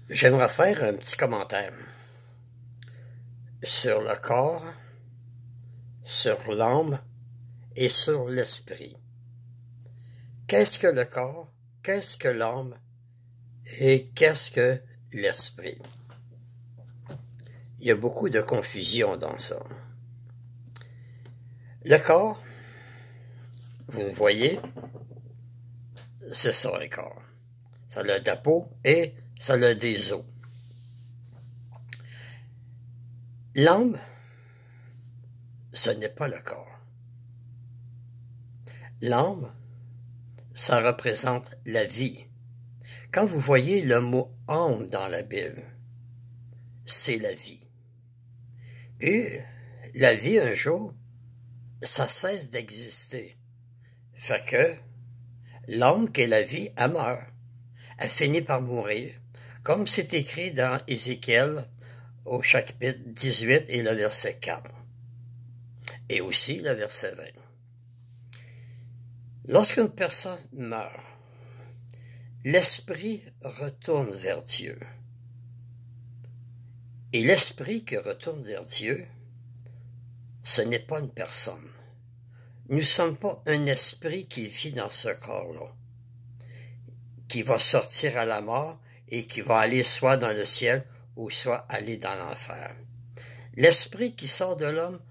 J'aimerais faire un petit commentaire sur le corps, sur l'âme et sur l'esprit. Qu'est-ce que le corps? Qu'est-ce que l'âme? Et qu'est-ce que l'esprit? Il y a beaucoup de confusion dans ça. Le corps, vous le voyez, c'est ça le corps. Ça a de la peau et ça a des os. L'âme, ce n'est pas le corps. L'âme, ça représente la vie. Quand vous voyez le mot âme dans la Bible, c'est la vie. Puis, la vie, un jour, ça cesse d'exister. Fait que l'âme qui est la vie, elle meurt. Elle finit par mourir, comme c'est écrit dans Ézéchiel au chapitre 18 et le verset 4. Et aussi le verset 20. Lorsqu'une personne meurt, l'esprit retourne vers Dieu. Et l'esprit qui retourne vers Dieu, ce n'est pas une personne. Nous ne sommes pas un esprit qui vit dans ce corps-là, qui va sortir à la mort et qui va aller soit dans le ciel ou soit aller dans l'enfer. L'esprit qui sort de l'homme,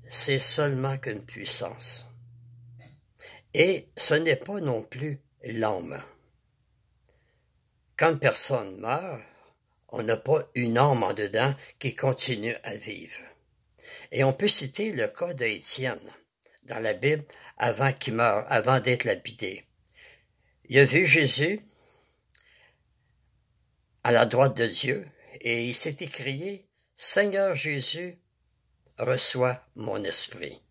c'est seulement qu'une puissance. Et ce n'est pas non plus l'âme. Quand une personne meurt, on n'a pas une âme en dedans qui continue à vivre. Et on peut citer le cas d'Étienne dans la Bible avant qu'il meure, avant d'être lapidé. Il a vu Jésus à la droite de Dieu et il s'est écrié « Seigneur Jésus, reçois mon esprit ».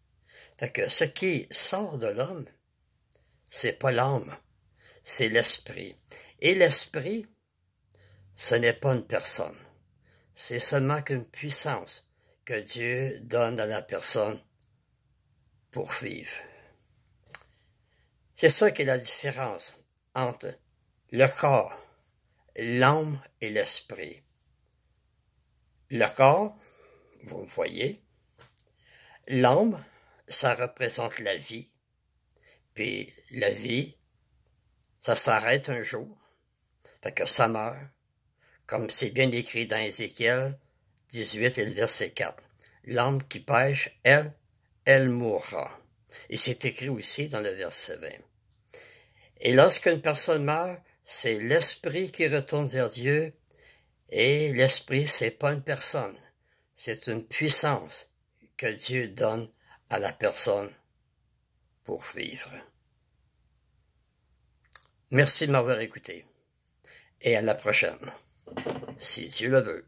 Fait que ce qui sort de l'homme, c'est pas l'âme, c'est l'esprit. Et l'esprit, ce n'est pas une personne. C'est seulement qu'une puissance que Dieu donne à la personne pour vivre. C'est ça qui est la différence entre le corps, l'âme et l'esprit. Le corps, vous me voyez, l'âme, ça représente la vie, puis la vie, ça s'arrête un jour, fait que ça meurt, comme c'est bien écrit dans Ézéchiel 18 et le verset 4. L'âme qui pêche, elle mourra. Et c'est écrit aussi dans le verset 20. Et lorsqu'une personne meurt, c'est l'esprit qui retourne vers Dieu, et l'esprit, c'est pas une personne, c'est une puissance que Dieu donne à la personne pour vivre. Merci de m'avoir écouté, et à la prochaine, si Dieu le veut.